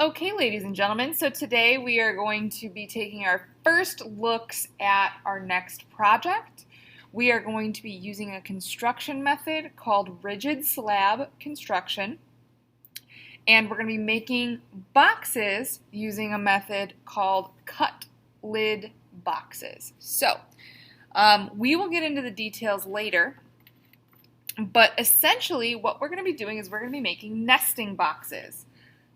Okay, ladies and gentlemen, so today we are going to be taking our first looks at our next project. We are going to be using a construction method called rigid slab construction, and we're going to be making boxes using a method called cut lid boxes. So, we will get into the details later, but essentially what we're going to be doing is we're going to be making nesting boxes.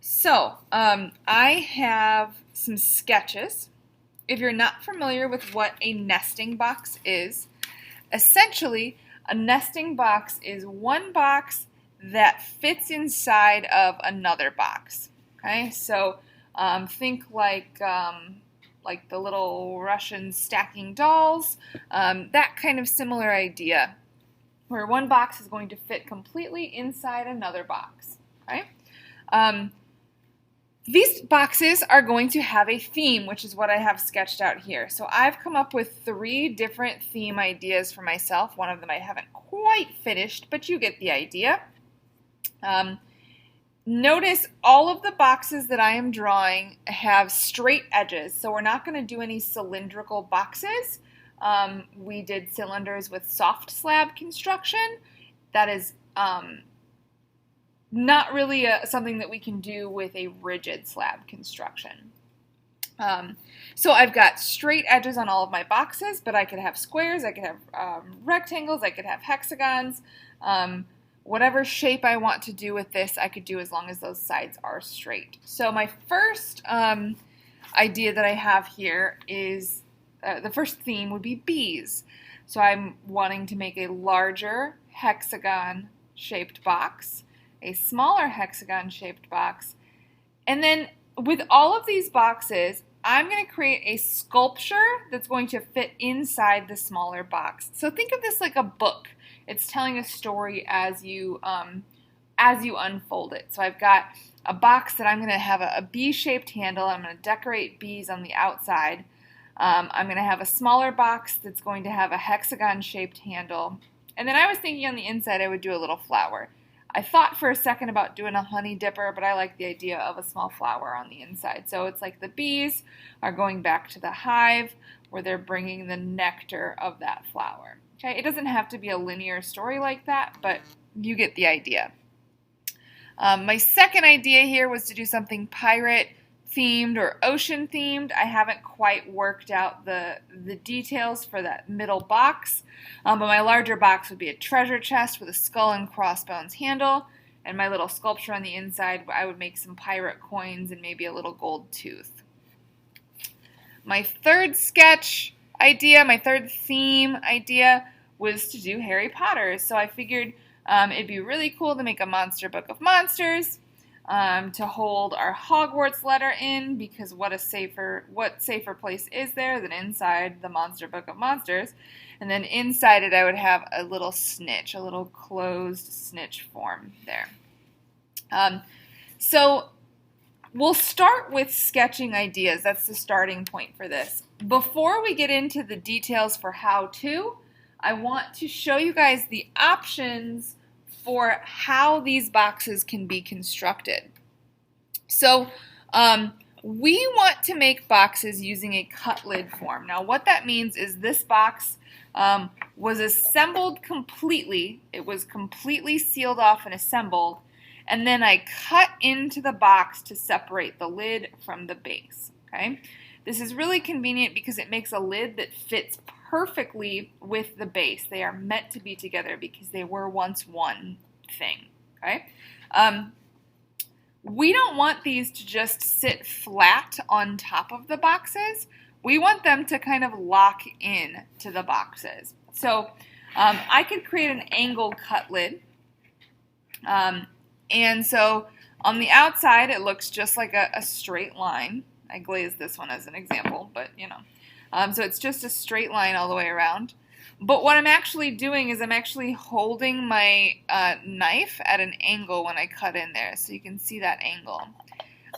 So, I have some sketches. If you're not familiar with what a nesting box is, essentially a nesting box is one box that fits inside of another box. Okay, so think like the little Russian stacking dolls, that kind of similar idea, where one box is going to fit completely inside another box. Okay. These boxes are going to have a theme, which is what I have sketched out here. So I've come up with 3 different theme ideas for myself. One of them I haven't quite finished, but you get the idea. Notice all of the boxes that I am drawing have straight edges, so we're not going to do any cylindrical boxes. We did cylinders with soft slab construction. That is not really something that we can do with a rigid slab construction. So I've got straight edges on all of my boxes, but I could have squares, I could have rectangles, I could have hexagons. Whatever shape I want to do with this, I could do as long as those sides are straight. So my first idea that I have here is, the first theme would be bees. So I'm wanting to make a larger hexagon-shaped box, a smaller hexagon-shaped box, and then with all of these boxes, I'm going to create a sculpture that's going to fit inside the smaller box. So think of this like a book. It's telling a story as you unfold it. So I've got a box that I'm going to have a bee-shaped handle. I'm going to decorate bees on the outside. I'm going to have a smaller box that's going to have a hexagon-shaped handle. And then I was thinking on the inside I would do a little flower. I thought for a second about doing a honey dipper, but I like the idea of a small flower on the inside. So it's like the bees are going back to the hive where they're bringing the nectar of that flower. Okay, it doesn't have to be a linear story like that, but you get the idea. My second idea here was to do something pirate themed or ocean themed. I haven't quite worked out the details for that middle box, but my larger box would be a treasure chest with a skull and crossbones handle, and my little sculpture on the inside, I would make some pirate coins and maybe a little gold tooth. My third sketch idea, my third theme idea was to do Harry Potter. So I figured it'd be really cool to make a monster book of monsters, to hold our Hogwarts letter in, because what safer place is there than inside the Monster Book of Monsters? And then inside it I would have a little snitch, a little closed snitch form there. So we'll start with sketching ideas. That's the starting point for this. Before we get into the details for how to, I want to show you guys the options for how these boxes can be constructed. So we want to make boxes using a cut lid form. Now what that means is this box was assembled completely. It was completely sealed off and assembled, and then I cut into the box to separate the lid from the base. Okay? This is really convenient because it makes a lid that fits perfectly with the base. They are meant to be together because they were once one thing. Okay? We don't want these to just sit flat on top of the boxes. We want them to kind of lock in to the boxes. So I could create an angle cut lid. And so on the outside it looks just like a straight line. I glazed this one as an example, but you know. So it's just a straight line all the way around. But what I'm actually doing is I'm actually holding my knife at an angle when I cut in there, so you can see that angle.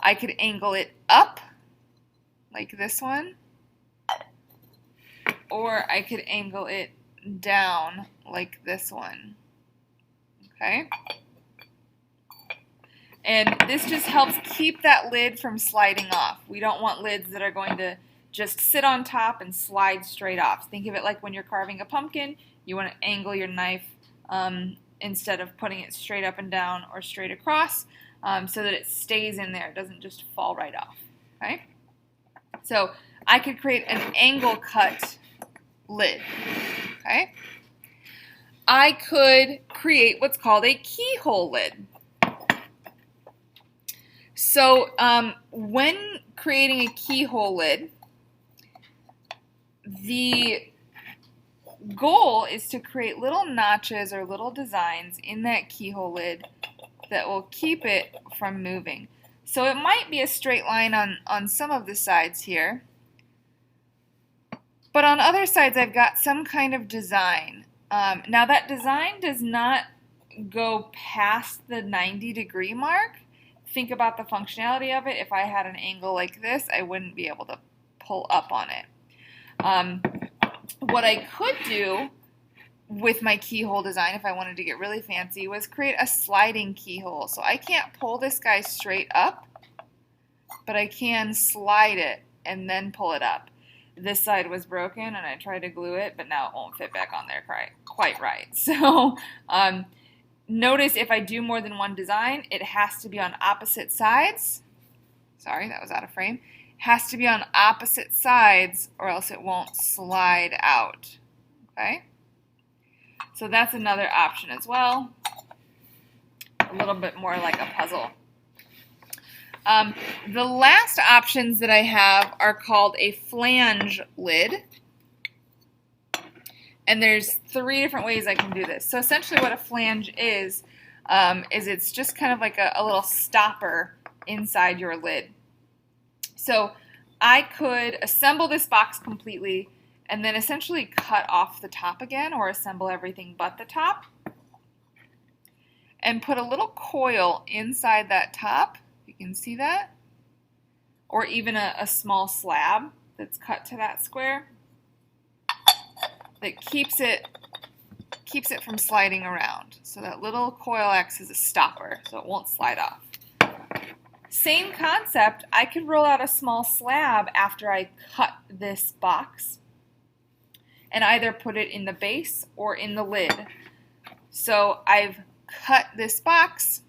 I could angle it up, like this one, or I could angle it down, like this one. Okay? And this just helps keep that lid from sliding off. We don't want lids that are going to just sit on top and slide straight off. Think of it like when you're carving a pumpkin, you want to angle your knife instead of putting it straight up and down or straight across so that it stays in there. It doesn't just fall right off. Okay? So I could create an angle cut lid. Okay? I could create what's called a keyhole lid. So when creating a keyhole lid, the goal is to create little notches or little designs in that keyhole lid that will keep it from moving. So it might be a straight line on some of the sides here, but on other sides I've got some kind of design. Now that design does not go past the 90-degree mark. Think about the functionality of it. If I had an angle like this, I wouldn't be able to pull up on it. What I could do with my keyhole design, if I wanted to get really fancy, was create a sliding keyhole. So I can't pull this guy straight up, but I can slide it and then pull it up. This side was broken and I tried to glue it, but now it won't fit back on there quite right. So notice if I do more than one design, it has to be on opposite sides. Sorry, that was out of frame. Has to be on opposite sides or else it won't slide out. Okay? So that's another option as well. A little bit more like a puzzle. The last options that I have are called a flange lid. And there's 3 different ways I can do this. So essentially what a flange is it's just kind of like a little stopper inside your lid. So I could assemble this box completely and then essentially cut off the top again, or assemble everything but the top, and put a little coil inside that top. You can see that. Or even a small slab that's cut to that square that keeps it from sliding around. So that little coil acts as a stopper so it won't slide off. Same concept, I could roll out a small slab after I cut this box and either put it in the base or in the lid. So I've cut this box,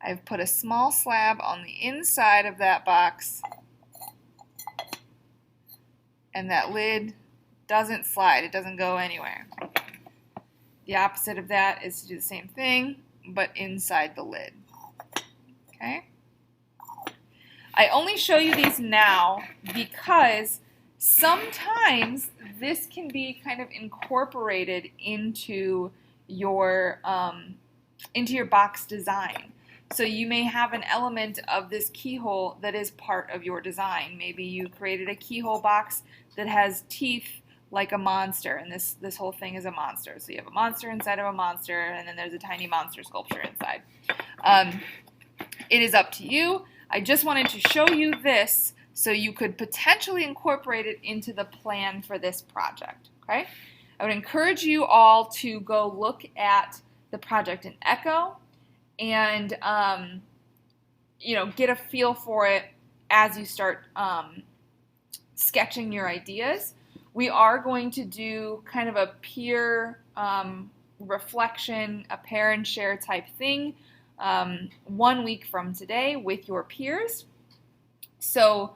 I've put a small slab on the inside of that box, and that lid doesn't slide, it doesn't go anywhere. The opposite of that is to do the same thing, but inside the lid. Okay? I only show you these now because sometimes this can be kind of incorporated into your box design. So you may have an element of this keyhole that is part of your design. Maybe you created a keyhole box that has teeth like a monster, and this whole thing is a monster. So you have a monster inside of a monster, and then there's a tiny monster sculpture inside. It is up to you. I just wanted to show you this so you could potentially incorporate it into the plan for this project. Okay? I would encourage you all to go look at the project in Echo and get a feel for it as you start sketching your ideas. We are going to do kind of a peer reflection, a pair and share type thing 1 week from today with your peers. So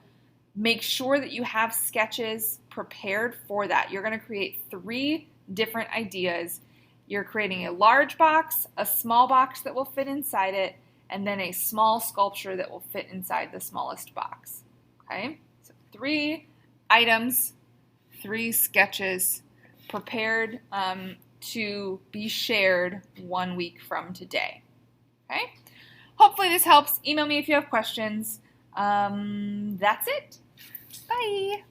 make sure that you have sketches prepared for that. You're going to create 3 different ideas. You're creating a large box, a small box that will fit inside it, and then a small sculpture that will fit inside the smallest box. Okay? So 3 items, 3 sketches prepared to be shared 1 week from today. Okay? Hopefully this helps. Email me if you have questions. That's it. Bye.